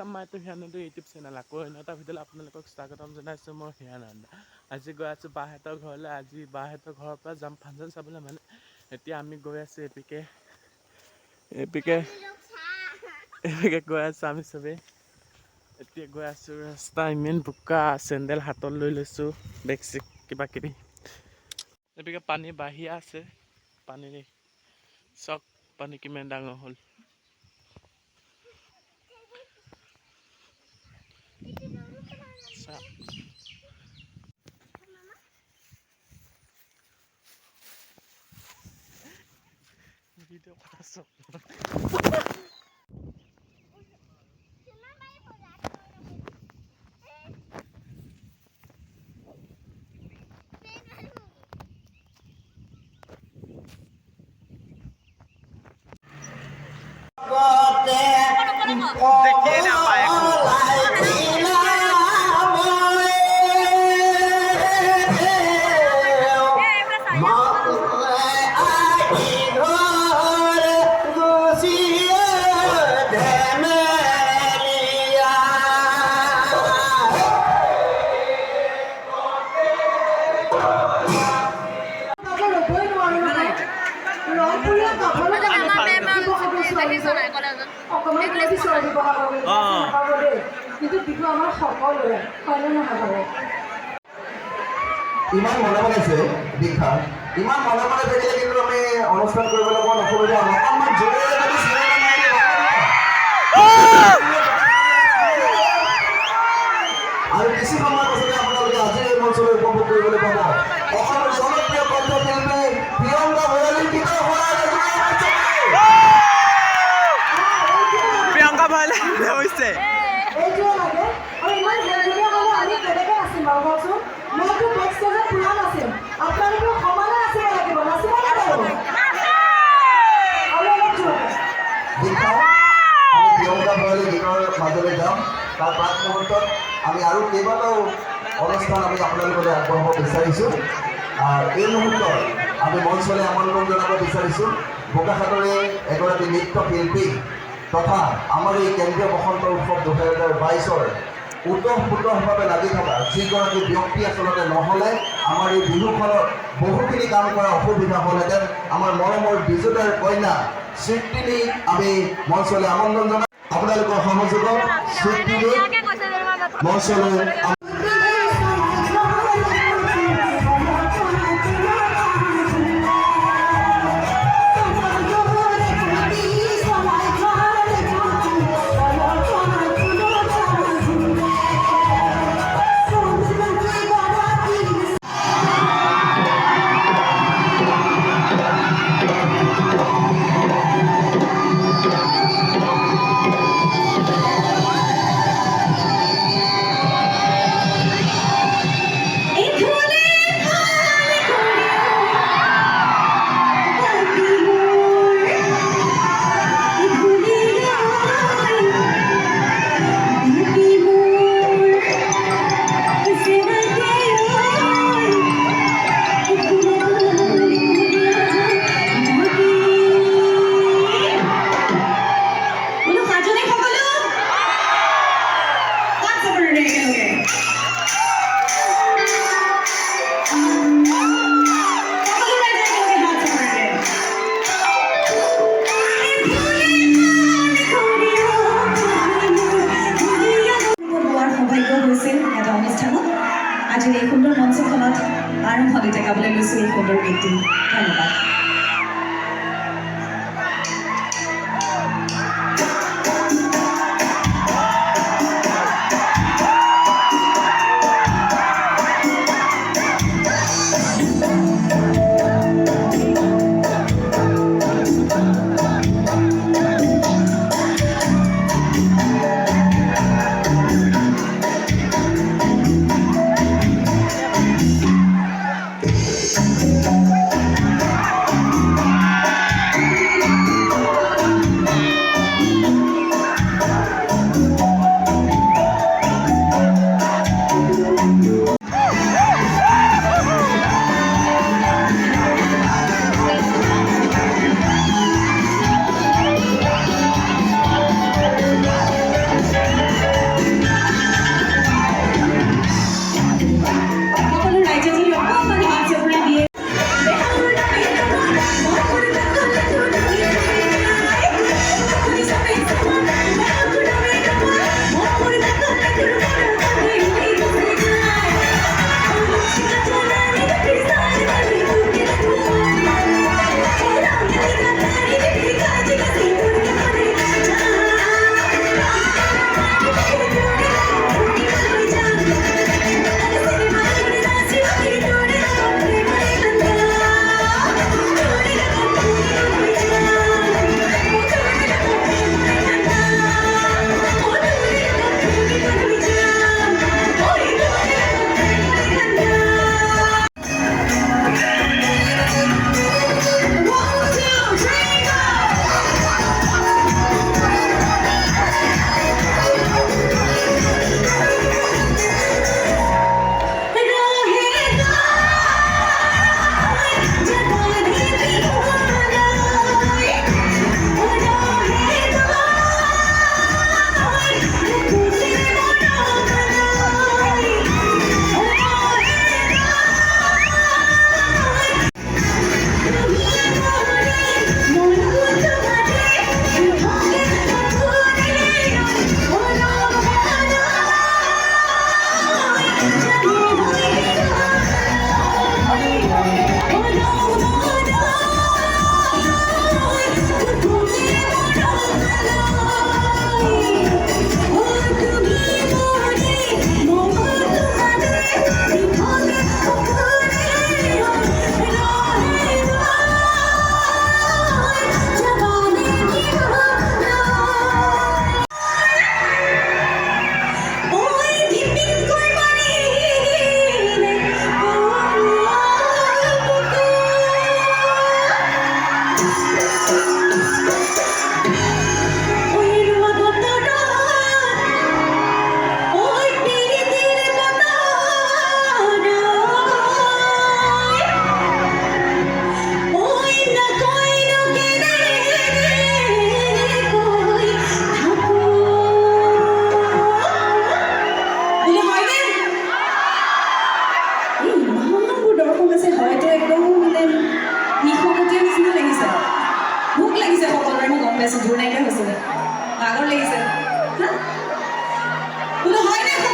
Welcome মাই two হিয়ানন্দ YouTube channel. আকৌ অন্য এটা ভিডিঅ'লৈ আপোনালোকক স্বাগতম জনাইছোঁ। মই হিয়ানন্দ। আজি গৈ আছোঁ বাহঁতৰ ঘৰলৈ। আজি বাহঁতৰ ঘৰৰ পৰা যাম ফাংচন চাবলৈ। মানে এতিয়া আমি গৈ আছোঁ এপিকে গৈ আছোঁ আমি চবেই। এতিয়া গৈ আছোঁ, ৰাস্তা ইমান বোকা, চেণ্ডেল হাতত লৈ লৈছোঁ, বেগ চেগ কিবা কিবি। এপিকে পানী বাঢ়ি আছে, পানী চক পানী কিমান ডাঙৰ হ'ল। ভিডিঅ' কথা চব দেখিয়ে নাপায় একো। ইমান মনে মনে আছে দীক্ষা, ইমান মনে মনে থাকিলে কিন্তু আমি অনুষ্ঠান কৰিবলৈ অকণ অসুবিধা হ'ব। অকণমান জোৰে আৰু কিছু সময়ৰ পাছতে আপোনালোকে আজি এই মঞ্চলৈ উপভোগ কৰিবলৈ পাব অসমৰ জনপ্ৰিয় কণ্ঠশিল্পী প্ৰিয়ংকা ভৰালীৰ গীতৰ প্ৰিয়ংকা ভৰালী হৈছে। মাজলৈ যাম। তাৰ পাঁচ মুহূৰ্তত আমি আৰু কেইবাটাও অনুষ্ঠান আমি আপোনালোকলৈ আগবঢ়াব বিচাৰিছোঁ। এই মুহূৰ্তত আমি মঞ্চলৈ আমন্ত্ৰণ জনাব বিচাৰিছোঁ বোকাখাটৰে এগৰাকী নৃত্যশিল্পী তথা আমাৰ এই কেন্দ্ৰীয় বসন্ত উৎসৱ 2022-ৰ ওতঃপ্ৰোতঃভাৱে লাগি থকা যিগৰাকী ব্যক্তি আচলতে নহ'লে আমাৰ এই বিহুখনত বহুখিনি কাম কৰা অসুবিধা হ'লহেঁতেন। আমাৰ মৰমৰ বিজুতাৰ কন্যা সৃষ্টিনী আমি মঞ্চলৈ আমন্ত্ৰণ জনাম। আপোনালোকৰ সহযোগত সৃষ্টিনী মঞ্চলৈ আজিৰ এই সুন্দৰ মঞ্চখনত আৰম্ভণিতে গাবলৈ লৈছোঁ এই সুন্দৰ গীতটি। ধন্যবাদ। হয়নে